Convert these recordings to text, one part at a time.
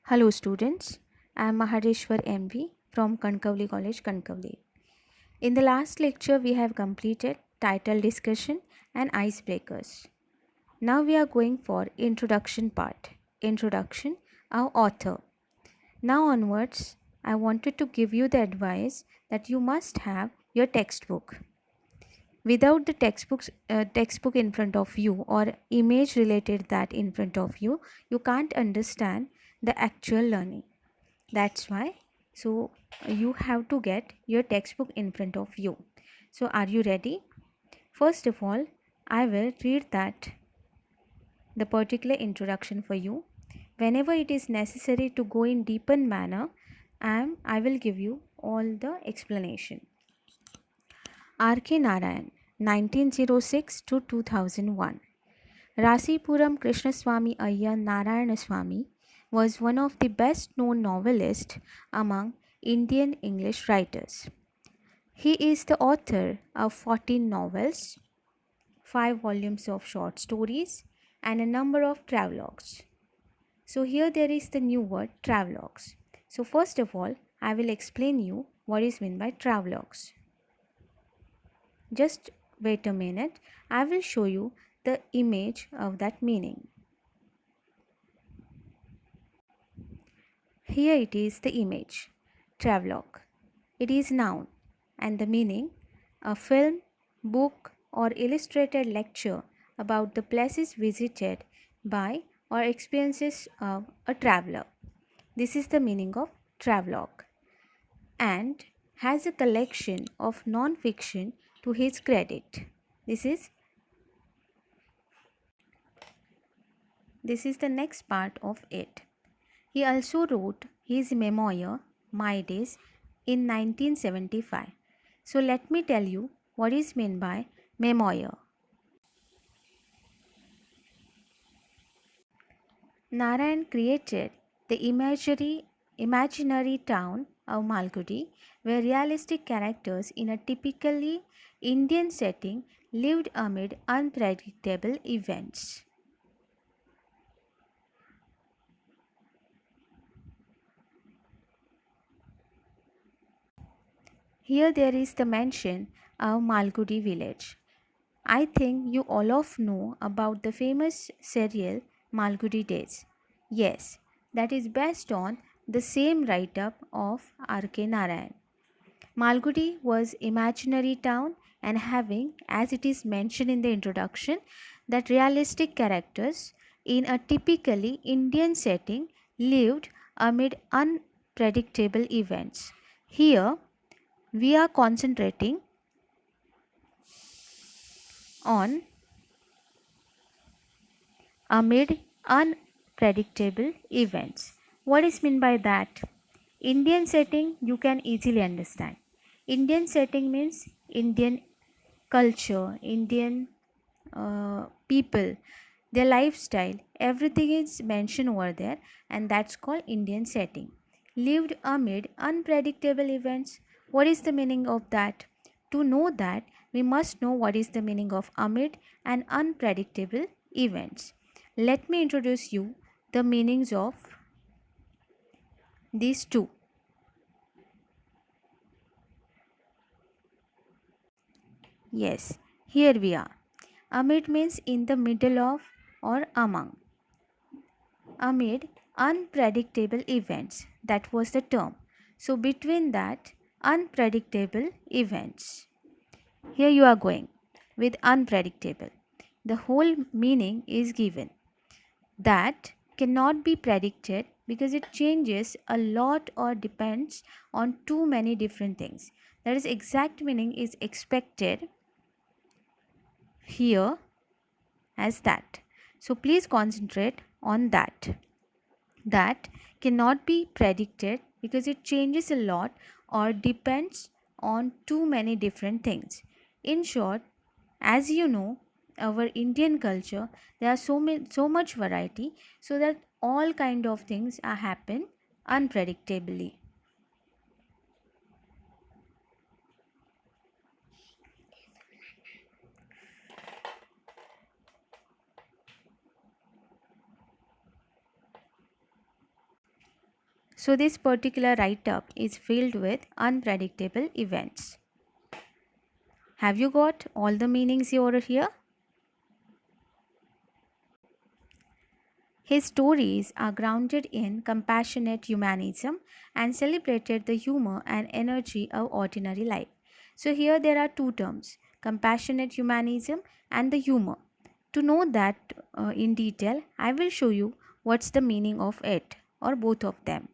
Hello students, I am Mahadeshwar MV from Kankavli College, Kankavli. In the last lecture we have completed title discussion and icebreakers. Now we are going for introduction part. Introduction, our author. Now onwards, I wanted to give you the advice that you must have your textbook. Without the textbook in front of you or image related that in front of you, you can't understand the actual learning. That's why. So you have to get your textbook in front of you. So are you ready? First of all, I will read that the particular introduction for you. Whenever it is necessary to go in deeper manner, I will give you all the explanation. R.K. Narayan, 1906 to 2001. Rasipuram Krishnaswamy Iyer Narayanaswamy was one of the best known novelists among Indian English writers. He is the author of 14 novels, 5 volumes of short stories, and a number of travelogues. So, here there is the new word travelogues. So, first of all, I will explain you what is meant by travelogues. Just wait a minute, I will show you the image of that meaning. Here it is the image, travelogue. It is noun and the meaning a film, book or illustrated lecture about the places visited by or experiences of a traveler. This is the meaning of travelogue and has a collection of non-fiction to his credit. This is the next part of it. He also wrote his memoir, My Days, in 1975. So let me tell you what is meant by memoir. Narayan created the imaginary town of Malgudi, where realistic characters in a typically Indian setting lived amid unpredictable events. Here there is the mention of Malgudi village. I think you all of know about the famous serial Malgudi Days. Yes, that is based on the same write-up of R.K. Narayan. Malgudi was imaginary town and having, as it is mentioned in the introduction, that realistic characters in a typically Indian setting lived amid unpredictable events. Here, we are concentrating on amid unpredictable events. What is meant by that? Indian setting you can easily understand. Indian setting means Indian culture, Indian people, their lifestyle, everything is mentioned over there, and that's called Indian setting. Lived amid unpredictable events. What is the meaning of that? To know that, we must know what is the meaning of amid and unpredictable events. Let me introduce you the meanings of these two. Yes, here we are. Amid means in the middle of or among. Amid unpredictable events. That was the term. So, between that, unpredictable events. Here you are going with unpredictable. The whole meaning is given that cannot be predicted because it changes a lot or depends on too many different things. That is, exact meaning is expected here as that. So, please concentrate on that. That cannot be predicted because it changes a lot or depends on too many different things. In short, as you know, our Indian culture, there are so much variety, so that all kind of things are happen unpredictably. So this particular write-up is filled with unpredictable events. Have you got all the meanings over here? His stories are grounded in compassionate humanism and celebrated the humor and energy of ordinary life. So, here there are two terms, compassionate humanism and the humor. To know that in detail, I will show you what's the meaning of it or both of them.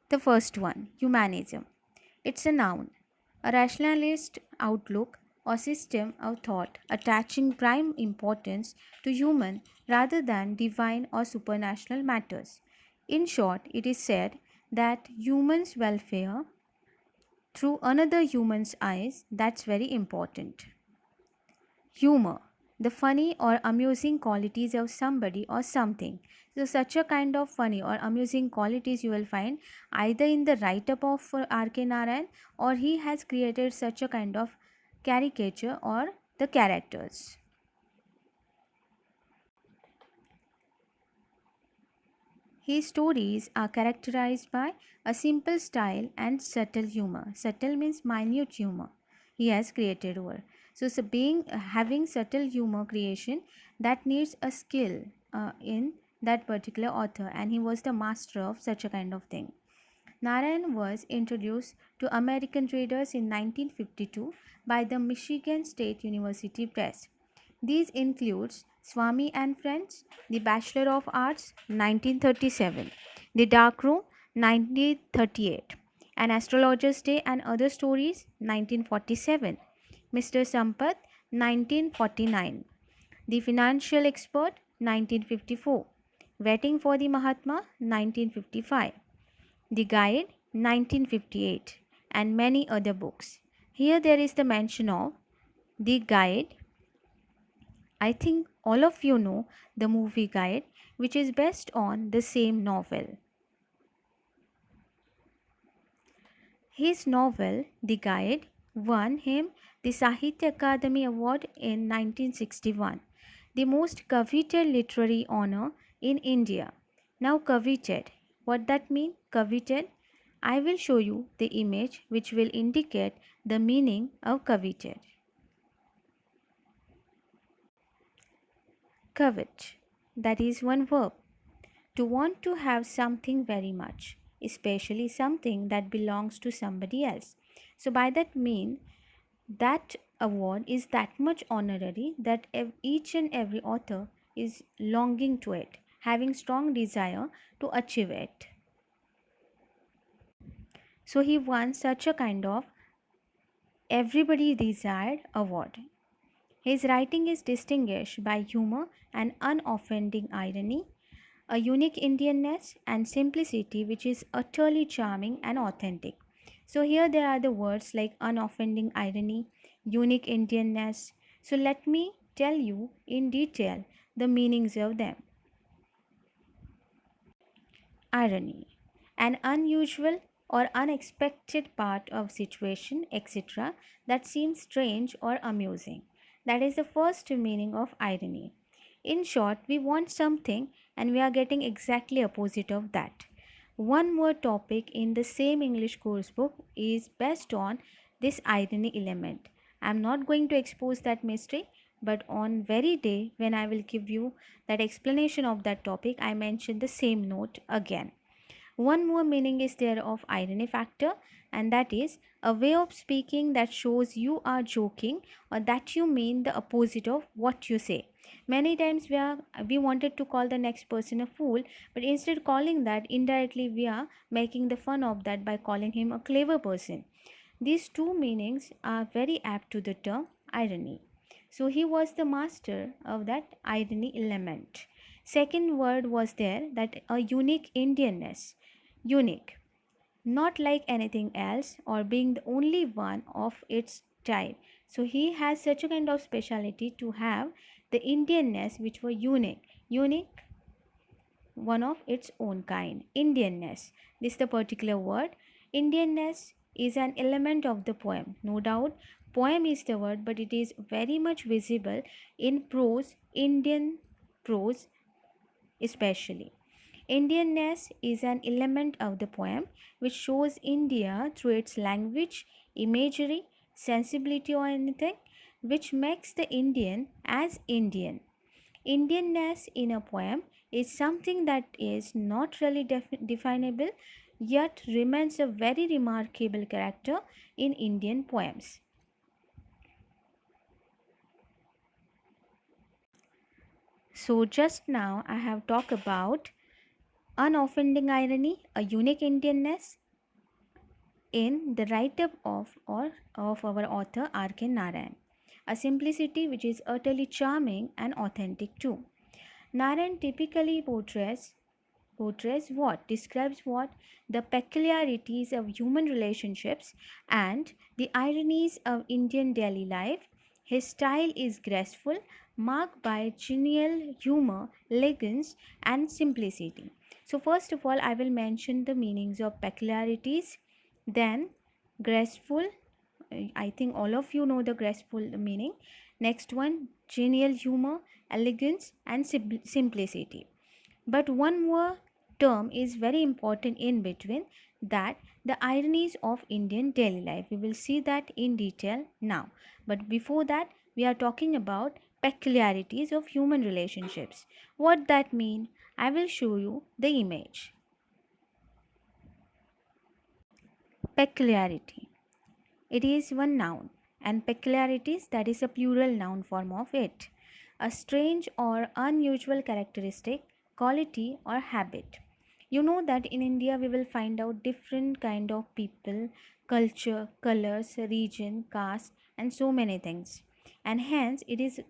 The first one, humanism. It's a noun, a rationalist outlook or system of thought attaching prime importance to human rather than divine or supernatural matters. In short, it is said that humans' welfare through another human's eyes, that's very important. Humor, the funny or amusing qualities of somebody or something. So, such a kind of funny or amusing qualities you will find either in the write up of R.K. Narayan, or he has created such a kind of caricature or the characters. His stories are characterized by a simple style and subtle humor. Subtle means minute humor. He has created over. So being having subtle humor creation, that needs a skill in that particular author, and he was the master of such a kind of thing. Narayan was introduced to American readers in 1952 by the Michigan State University Press. These includes Swami and Friends, The Bachelor of Arts 1937, The Dark Room 1938, An Astrologer's Day and Other Stories 1947, Mr. Sampath 1949, The Financial Expert 1954, Waiting for the Mahatma 1955, The Guide 1958, and many other books. Here there is the mention of The Guide. I think all of you know the movie Guide, which is based on the same novel. His novel, The Guide, won him the Sahitya Akademi Award in 1961, the most coveted literary honor in India. Now, coveted, what that mean? Coveted? I will show you the image which will indicate the meaning of coveted. Covet, that is one verb. To want to have something very much, especially something that belongs to somebody else. So, by that mean, that award is that much honorary that each and every author is longing to it, having strong desire to achieve it. So, he won such a kind of everybody desired award. His writing is distinguished by humor and unoffending irony, a unique Indianness and simplicity which is utterly charming and authentic. So, here there are the words like unoffending irony, unique Indianness. So, let me tell you in detail the meanings of them. Irony, an unusual or unexpected part of situation, etc., that seems strange or amusing. That is the first meaning of irony. In short, we want something and we are getting exactly opposite of that. One more topic in the same English course book is based on this irony element. I am not going to expose that mystery, but on very day when I will give you that explanation of that topic, I mention the same note again. One more meaning is there of irony factor, and that is a way of speaking that shows you are joking or that you mean the opposite of what you say. Many times we wanted to call the next person a fool, but instead calling that indirectly we are making the fun of that by calling him a clever person. These two meanings are very apt to the term irony. So he was the master of that irony element. Second word was there, that a unique Indianness. Unique, not like anything else or being the only one of its type. So he has such a kind of speciality to have the Indianness which were unique. Unique, one of its own kind. Indianness. This is the particular word. Indianness is an element of the poem. No doubt, Poem is the word, but it is very much visible in prose, Indian prose especially. Indianness is an element of the poem which shows India through its language, imagery, sensibility, or anything which makes the Indian as Indian. Indianness in a poem is something that is not really definable yet remains a very remarkable character in Indian poems. So, just now I have talked about unoffending irony, a unique Indianness in the write-up of our author R.K. Narayan, a simplicity which is utterly charming and authentic too. Narayan typically portrays what? Describes what? The peculiarities of human relationships and the ironies of Indian daily life. His style is graceful, marked by genial humor, elegance, and simplicity. So, first of all, I will mention the meanings of peculiarities, then graceful. I think all of you know the graceful meaning. Next one, genial humor, elegance, and simplicity. But one more term is very important in between, that the ironies of Indian daily life. We will see that in detail now. But before that, we are talking about peculiarities of human relationships. What that mean? I will show you the image. Peculiarity. It is one noun, and peculiarities, that is a plural noun form of it. A strange or unusual characteristic, quality or habit. You know that in India we will find out different kind of people, culture, colors, region, caste, and so many things. And hence it is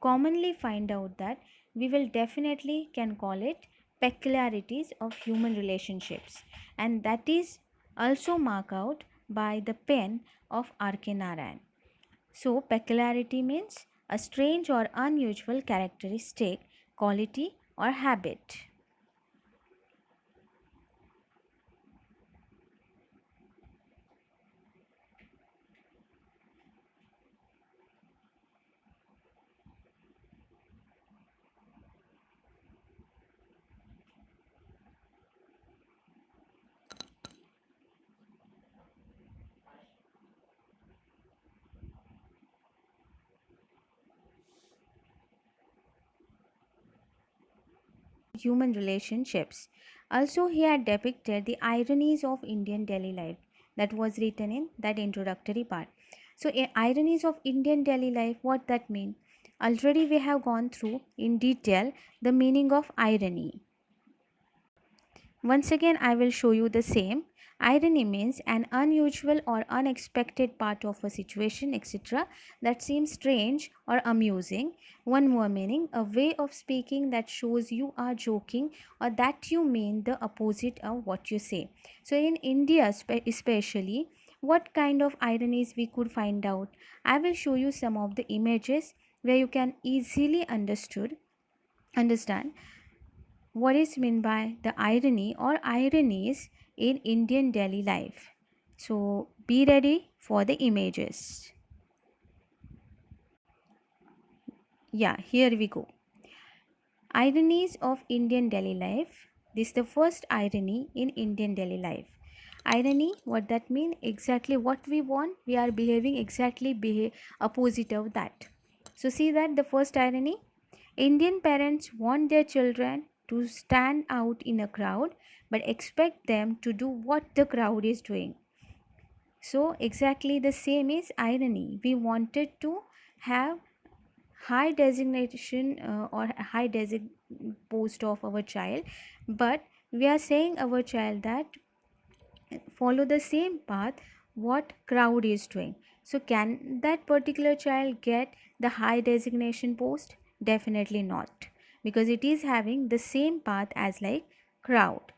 commonly find out that we will definitely can call it peculiarities of human relationships, and that is also marked out by the pen of R.K. Narayan. So peculiarity means a strange or unusual characteristic, quality or habit. Human relationships. Also, he had depicted the ironies of Indian daily life, that was written in that introductory part. So, ironies of Indian daily life, what that mean? Already we have gone through in detail the meaning of irony. Once again, I will show you the same. Irony means an unusual or unexpected part of a situation, etc., that seems strange or amusing. One more meaning, a way of speaking that shows you are joking or that you mean the opposite of what you say. So, in India, especially, what kind of ironies we could find out? I will show you some of the images where you can easily understand what is meant by the irony or ironies in Indian daily life. So be ready for the images. Yeah, here we go. Ironies of Indian daily life. This is the first irony in Indian daily life. Irony, what that mean? Exactly what we want, we are behaving exactly opposite of that. So see that the first irony, Indian parents want their children to stand out in a crowd but expect them to do what the crowd is doing. So exactly the same is irony. We wanted to have high designation or high post of our child, but we are saying our child that follow the same path what crowd is doing. So can that particular child get the high designation post? Definitely not, because it is having the same path as like crowd.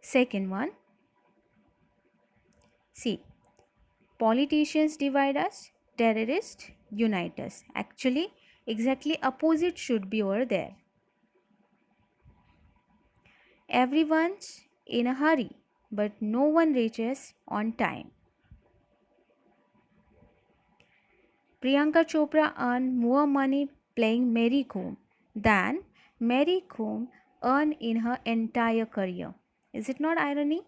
Second one, see, politicians divide us, terrorists unite us. Actually, exactly opposite should be over there. Everyone's in a hurry, but no one reaches on time. Priyanka Chopra earned more money playing Mary Kom than Mary Kom earned in her entire career. Is it not irony?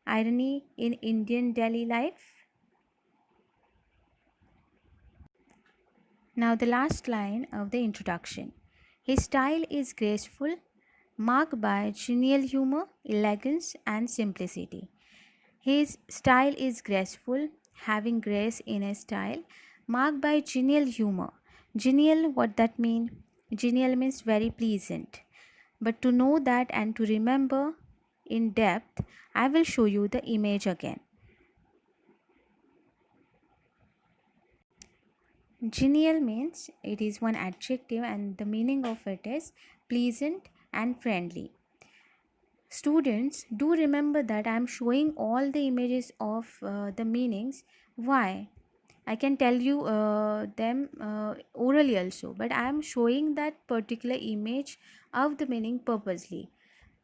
Irony in Indian daily life? Now, the last line of the introduction. His style is graceful, marked by genial humor, elegance, and simplicity. His style is graceful, having grace in his style, marked by genial humor. Genial, what that mean? Genial means very pleasant. But to know that and to remember in depth, I will show you the image again. Genial means it is one adjective and the meaning of it is pleasant and friendly. Students, do remember that I am showing all the images of the meanings. Why? I can tell you them orally also, but I am showing that particular image of the meaning purposely.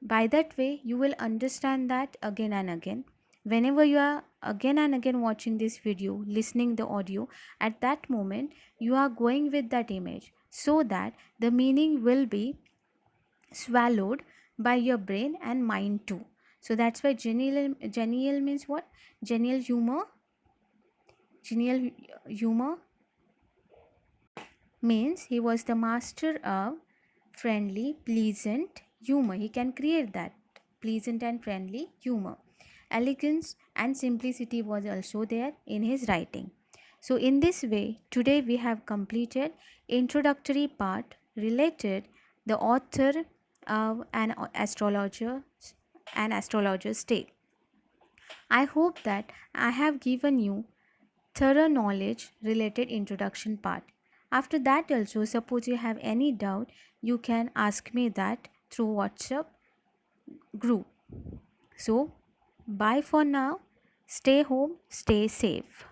By that way, you will understand that again and again. Whenever you are again and again watching this video, listening the audio, at that moment you are going with that image so that the meaning will be swallowed by your brain and mind too. So that's why genial means what? Genial humor. Genial humor means he was the master of friendly, pleasant humor. He can create that pleasant and friendly humor. Elegance and simplicity was also there in his writing. So in this way, today we have completed introductory part related the author of an astrologer's tale. I hope that I have given you thorough knowledge related introduction part. After that also, suppose you have any doubt, you can ask me that through WhatsApp group. So bye for now. Stay home, stay safe.